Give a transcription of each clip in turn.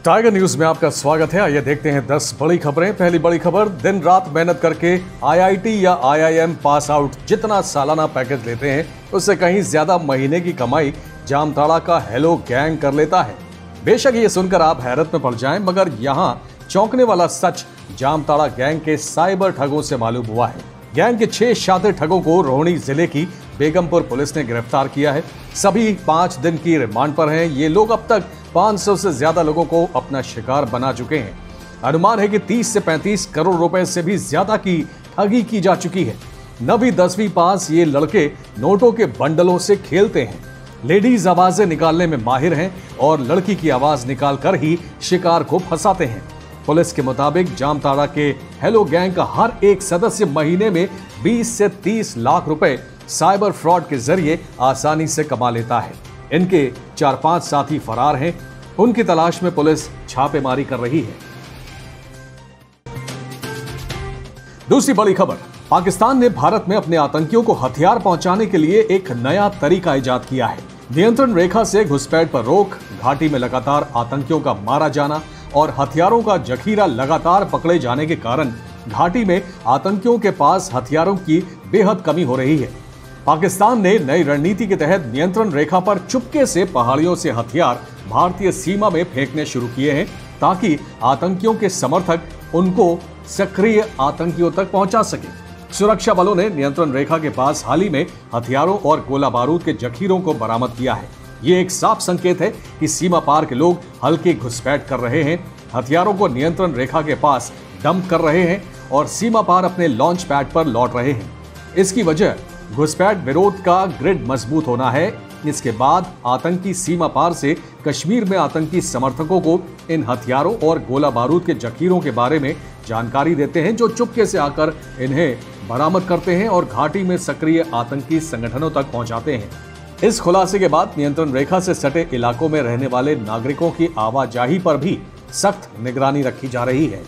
Tiger news में आपका स्वागत है। आइए देखते हैं 10 बड़ी खबरें। पहली बड़ी खबर, दिन रात मेहनत करके आईआईटी या आईआईएम पास आउट जितना सालाना पैकेज लेते हैं उससे कहीं ज्यादा महीने की कमाई जामताड़ा का हेलो गैंग कर लेता है। बेशक ये सुनकर आप हैरत में पड़ जाएं, मगर यहाँ चौंकने वाला सच जामताड़ा गैंग के साइबर ठगों से मालूम हुआ है। गैंग के 6 शातिर ठगों को रोहिणी जिले की बेगमपुर पुलिस ने गिरफ्तार किया है। सभी 5 दिन की रिमांड पर हैं। ये लोग अब तक 500 से ज्यादा लोगों को अपना शिकार बना चुके हैं। अनुमान है कि 30 से 35 करोड़ रुपए से भी ज्यादा की ठगी की जा चुकी है। 9वीं 10वीं पास ये लड़के नोटों के बंडलों से खेलते हैं। लेडीज आवाजें निकालने में माहिर हैं और लड़की की आवाज निकाल कर ही शिकार को फंसाते हैं। पुलिस के मुताबिक जामताड़ा के हेलो गैंग का हर एक सदस्य महीने में 20 से 30 लाख रुपए साइबर फ्रॉड के जरिए आसानी से कमा लेता है। इनके 4-5 साथी फरार हैं। उनकी तलाश में पुलिस छापेमारी कर रही है। दूसरी बड़ी खबर, पाकिस्तान ने भारत में अपने आतंकियों को हथियार पहुंचाने के लिए एक नया तरीका इजाद किया है। नियंत्रण रेखा से घुसपैठ पर रोक, घाटी में लगातार आतंकियों का मारा जाना और हथियारों का जखीरा लगातार पकड़े जाने के कारण घाटी में आतंकियों के पास हथियारों की बेहद कमी हो रही है। पाकिस्तान ने नई रणनीति के तहत नियंत्रण रेखा पर चुपके से पहाड़ियों से हथियार भारतीय सीमा में फेंकने शुरू किए हैं ताकि आतंकियों के समर्थक उनको सक्रिय आतंकियों तक पहुंचा सके। सुरक्षा बलों ने नियंत्रण रेखा के पास हाल ही में हथियारों और गोला बारूद के जखीरों को बरामद किया है। ये एक साफ संकेत है कि सीमा पार के लोग हल्की घुसपैठ कर रहे हैं, हथियारों को नियंत्रण रेखा के पास डंप कर रहे हैं और सीमा पार अपने लॉन्च पैड पर लौट रहे हैं। इसकी वजह घुसपैठ विरोध का ग्रिड मजबूत होना है। इसके बाद आतंकी सीमा पार से कश्मीर में आतंकी समर्थकों को इन हथियारों और गोला बारूद के जखीरों के बारे में जानकारी देते हैं, जो चुपके से आकर इन्हें बरामद करते हैं और घाटी में सक्रिय आतंकी संगठनों तक पहुंचाते हैं। इस खुलासे के बाद नियंत्रण रेखा से सटे इलाकों में रहने वाले नागरिकों की आवाजाही पर भी सख्त निगरानी रखी जा रही है।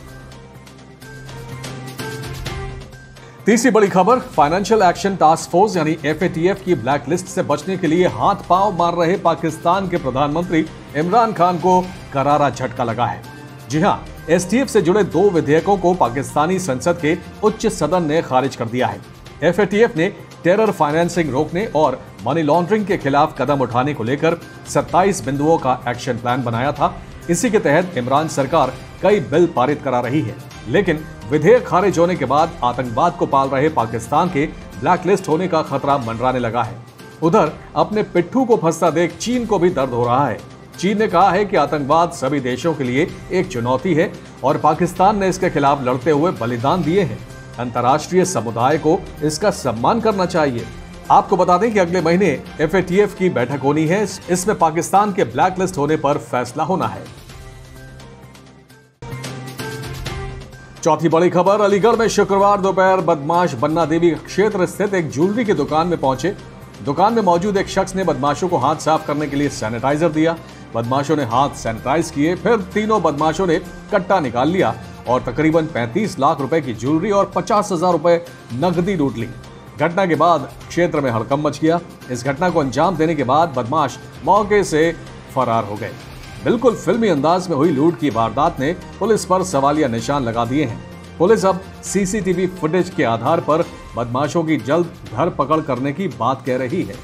तीसरी बड़ी खबर, फाइनेंशियल एक्शन टास्क फोर्स यानी FATF की ब्लैक लिस्ट से बचने के लिए हाथ पांव मार रहे पाकिस्तान के प्रधानमंत्री इमरान खान को करारा झटका लगा है। जी हां, STF से जुड़े 2 विधेयकों को पाकिस्तानी संसद के उच्च सदन ने खारिज कर दिया है। FATF ने टेरर फाइनेंसिंग रोकने और मनी लॉन्ड्रिंग के खिलाफ कदम उठाने को लेकर 27 बिंदुओं का एक्शन प्लान बनाया था। इसी के तहत इमरान सरकार कई बिल पारित करा रही है, लेकिन विधेयक खारिज होने के बाद आतंकवाद को पाल रहे पाकिस्तान के ब्लैकलिस्ट होने का खतरा मंडराने लगा है। उधर अपने पिट्ठू को फंसता देख चीन को भी दर्द हो रहा है। चीन ने कहा है कि आतंकवाद सभी देशों के लिए एक चुनौती है और पाकिस्तान ने इसके खिलाफ लड़ते हुए बलिदान दिए हैं। अंतर्राष्ट्रीय समुदाय को इसका सम्मान करना चाहिए। आपको बता दें कि अगले महीने FATF की बैठक होनी है। इसमें पाकिस्तान के ब्लैकलिस्ट होने पर फैसला होना है। चौथी बड़ी खबर, अलीगढ़ में शुक्रवार दोपहर बदमाश बन्ना देवी क्षेत्र स्थित एक ज्वेलरी की दुकान में पहुंचे। दुकान में मौजूद एक शख्स ने बदमाशों को हाथ साफ करने के लिए सैनिटाइजर दिया। बदमाशों ने हाथ सैनिटाइज किए, फिर तीनों बदमाशों ने कट्टा निकाल लिया और तकरीबन 35 लाख रुपए की ज्वेलरी और 50,000 रुपए नकदी लूट ली। घटना के बाद क्षेत्र में हड़कंप मच गया। इस घटना को अंजाम देने के बाद बदमाश मौके से फरार हो गए। बिल्कुल फिल्मी अंदाज में हुई लूट की वारदात ने पुलिस पर सवालिया निशान लगा दिए हैं। पुलिस अब CCTV फुटेज के आधार पर बदमाशों की जल्द धरपकड़ करने की बात कह रही है।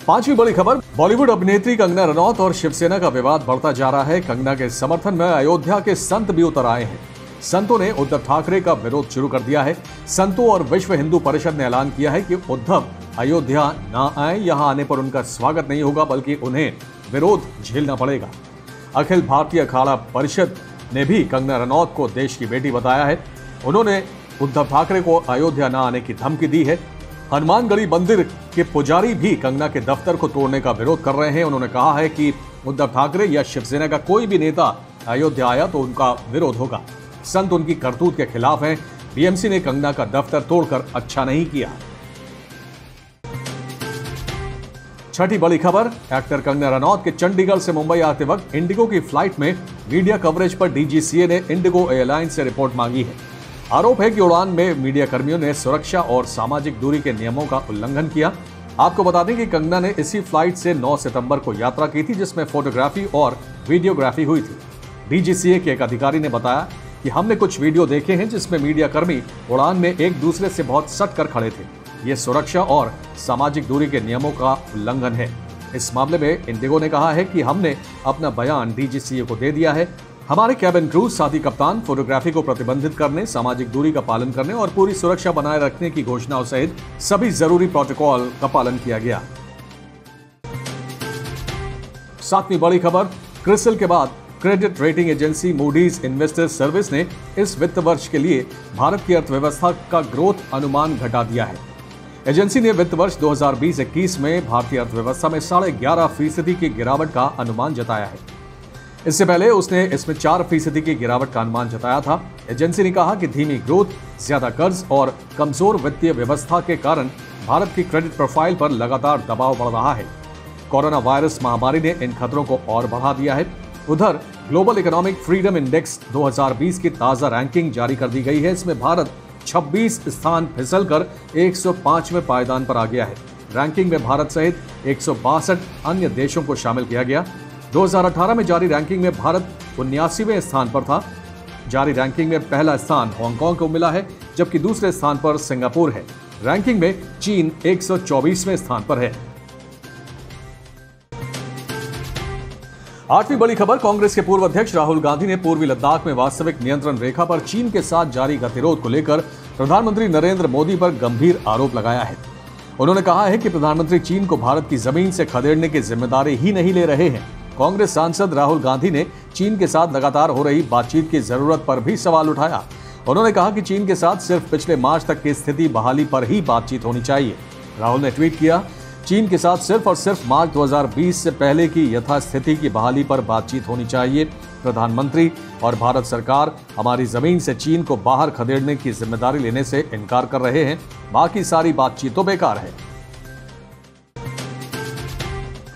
पांचवी बड़ी खबर, बॉलीवुड अभिनेत्री कंगना रनौत और शिवसेना का विवाद बढ़ता जा रहा है। कंगना के समर्थन में अयोध्या के संत भी उतर आए हैं। संतों ने उद्धव ठाकरे का विरोध शुरू कर दिया है। संतों और विश्व हिंदू परिषद ने ऐलान किया है कि उद्धव अयोध्या ना आए, यहां आने पर उनका स्वागत नहीं होगा बल्कि उन्हें विरोध झेलना पड़ेगा। अखिल भारतीय अखाड़ा परिषद ने भी कंगना रनौत को देश की बेटी बताया है। उन्होंने उद्धव ठाकरे को अयोध्या न आने की धमकी दी है। हनुमानगढ़ी मंदिर के पुजारी भी कंगना के दफ्तर को तोड़ने का विरोध कर रहे हैं। उन्होंने कहा है कि उद्धव ठाकरे या शिवसेना का कोई भी नेता अयोध्या आया तो उनका विरोध होगा। संत उनकी करतूत के खिलाफ हैं। BMC ने कंगना का दफ्तर तोड़कर अच्छा नहीं किया। छठी बड़ी खबर, एक्टर कंगना रनौत के चंडीगढ़ से मुंबई आते वक्त इंडिगो की फ्लाइट में मीडिया कवरेज पर DGCA ने इंडिगो एयरलाइन से रिपोर्ट मांगी है। आरोप है कि उड़ान में मीडिया कर्मियों ने सुरक्षा और सामाजिक दूरी के नियमों का उल्लंघन किया। आपको बता दें कि कंगना ने इसी फ्लाइट से 9 सितंबर को यात्रा की थी, जिसमें फोटोग्राफी और वीडियोग्राफी हुई थी। डीजीसीए के एक अधिकारी ने बताया कि हमने कुछ वीडियो देखे हैं जिसमें मीडिया कर्मी उड़ान में एक दूसरे से बहुत सट कर खड़े थे। ये सुरक्षा और सामाजिक दूरी के नियमों का उल्लंघन है। इस मामले में इंडिगो ने कहा है कि हमने अपना बयान डीजीसीए को दे दिया है। हमारे कैबिन क्रू, साथी कप्तान, फोटोग्राफी को प्रतिबंधित करने, सामाजिक दूरी का पालन करने और पूरी सुरक्षा बनाए रखने की घोषणाओं सहित सभी जरूरी प्रोटोकॉल का पालन किया गया। सातवीं बड़ी खबर, क्रिसिल के बाद credit rating agency Moody's investors service ने इस वित्त वर्ष के लिए भारत की अर्थव्यवस्था का ग्रोथ अनुमान घटा दिया है। एजेंसी ने वित्त वर्ष 2020-21 में भारतीय अर्थव्यवस्था में 11.5% की गिरावट का अनुमान जताया है। इससे पहले उसने इसमें 4% की गिरावट का अनुमान जताया था। एजेंसी ने कहा कि धीमी ग्रोथ, ज्यादा कर्ज और कमजोर वित्तीय व्यवस्था के कारण भारत की क्रेडिट प्रोफाइल पर लगातार दबाव बढ़ रहा है। कोरोना वायरस महामारी ने इन खतरों को और बढ़ा दिया है। उधर ग्लोबल इकोनॉमिक फ्रीडम इंडेक्स 2020 की ताजा रैंकिंग जारी कर दी गई है। इसमें भारत 26 स्थान फिसलकर 105वें पायदान पर आ गया है। रैंकिंग में भारत सहित 162 अन्य देशों को शामिल किया गया। 2018 में जारी रैंकिंग में भारत 79वें स्थान पर था। जारी रैंकिंग में पहला स्थान हांगकांग को मिला है, जबकि दूसरे स्थान पर सिंगापुर है। रैंकिंग में चीन 124वें स्थान पर है। आठवीं बड़ी खबर, कांग्रेस के पूर्व अध्यक्ष राहुल गांधी ने पूर्वी लद्दाख में वास्तविक नियंत्रण रेखा पर चीन के साथ जारी गतिरोध को लेकर प्रधानमंत्री नरेंद्र मोदी पर गंभीर आरोप लगाया है। उन्होंने कहा है कि प्रधानमंत्री चीन को भारत की जमीन से खदेड़ने की जिम्मेदारी ही नहीं ले रहे हैं। कांग्रेस सांसद राहुल गांधी ने चीन के साथ लगातार हो रही बातचीत की जरूरत पर भी सवाल उठाया। उन्होंने कहा कि चीन के साथ सिर्फ पिछले मार्च तक की स्थिति बहाली पर ही बातचीत होनी चाहिए। राहुल ने ट्वीट किया, चीन के साथ सिर्फ और सिर्फ मार्च 2020 से पहले की यथास्थिति की बहाली पर बातचीत होनी चाहिए। प्रधानमंत्री और भारत सरकार हमारी जमीन से चीन को बाहर खदेड़ने की जिम्मेदारी लेने से इनकार कर रहे हैं। बाकी सारी बातचीत तो बेकार है।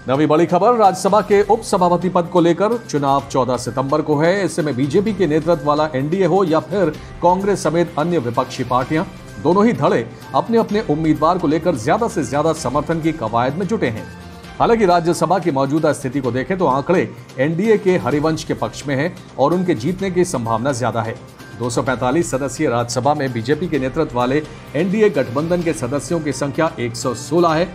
नवी बड़ी खबर, राज्यसभा के उपसभापति पद को लेकर चुनाव 14 सितंबर को है। ऐसे में बीजेपी के नेतृत्व वाला एनडीए हो या फिर कांग्रेस समेत अन्य विपक्षी पार्टियां, दोनों ही धड़े अपने अपने उम्मीदवार को लेकर ज्यादा से ज्यादा समर्थन की कवायद में जुटे हैं। हालांकि राज्यसभा की मौजूदा स्थिति को देखें तो आंकड़े एनडीए के हरिवंश के पक्ष में हैं और उनके जीतने की संभावना ज्यादा है। 245 सदस्यीय राज्यसभा में बीजेपी के नेतृत्व वाले एनडीए गठबंधन के सदस्यों की संख्या 116 है।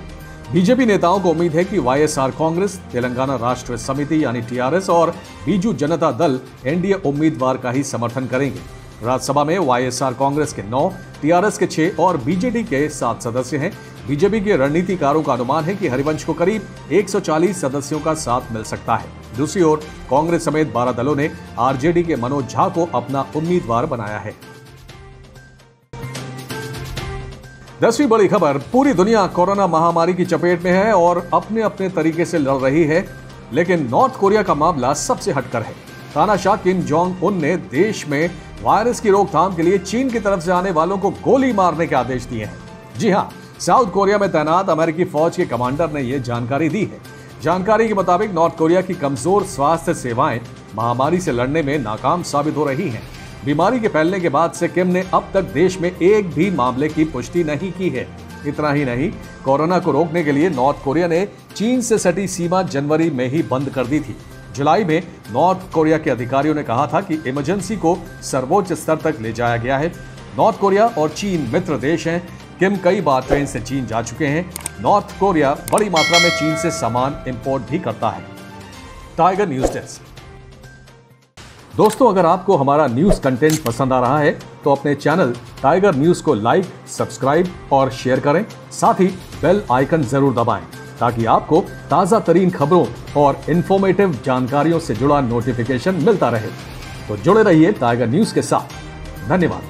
बीजेपी नेताओं को उम्मीद है कि वाईएसआर कांग्रेस, तेलंगाना राष्ट्र समिति यानी टीआरएस और बीजू जनता दल एनडीए उम्मीदवार का ही समर्थन करेंगे। राज्यसभा में वाईएसआर कांग्रेस के 9, टीआरएस के 6 और बीजेडी के 7 सदस्य हैं। बीजेपी के रणनीतिकारों का अनुमान है कि हरिवंश को करीब 140 सदस्यों का साथ मिल सकता है। दूसरी ओर कांग्रेस समेत 12 दलों ने आरजेडी के मनोज झा को अपना उम्मीदवार बनाया है। 10वीं बड़ी खबर, पूरी दुनिया कोरोना महामारी की चपेट में है और अपने अपने तरीके से लड़ रही है, लेकिन नॉर्थ कोरिया का मामला सबसे हटकर है। तानाशाह किम जोंग उन ने देश में वायरस की रोकथाम के लिए चीन की तरफ से आने वालों को गोली मारने के आदेश दिए हैं। जी हां, साउथ कोरिया में तैनात अमेरिकी फौज के कमांडर ने यह जानकारी दी है। जानकारी के मुताबिक नॉर्थ कोरिया की कमजोर स्वास्थ्य सेवाएं महामारी से लड़ने में नाकाम साबित हो रही हैं। बीमारी के फैलने के बाद से किम ने अब तक देश में एक भी मामले की पुष्टि नहीं की है। इतना ही नहीं, कोरोना को रोकने के लिए नॉर्थ कोरिया ने चीन से सटी सीमा जनवरी में ही बंद कर दी थी। जुलाई में नॉर्थ कोरिया के अधिकारियों ने कहा था कि इमरजेंसी को सर्वोच्च स्तर तक ले जाया गया है। नॉर्थ कोरिया और चीन मित्र देश हैं। किम कई बार ट्रेन से चीन जा चुके हैं। नॉर्थ कोरिया बड़ी मात्रा में चीन से सामान इंपोर्ट भी करता है। Tiger news desk. दोस्तों, अगर आपको हमारा न्यूज कंटेंट पसंद आ रहा है तो अपने चैनल टाइगर न्यूज को लाइक, सब्सक्राइब और शेयर करें। साथ ही बेल आइकन जरूर दबाएं ताकि आपको ताजा तरीन खबरों और इंफॉर्मेटिव जानकारियों से जुड़ा नोटिफिकेशन मिलता रहे। तो जुड़े रहिए टाइगर न्यूज के साथ। धन्यवाद।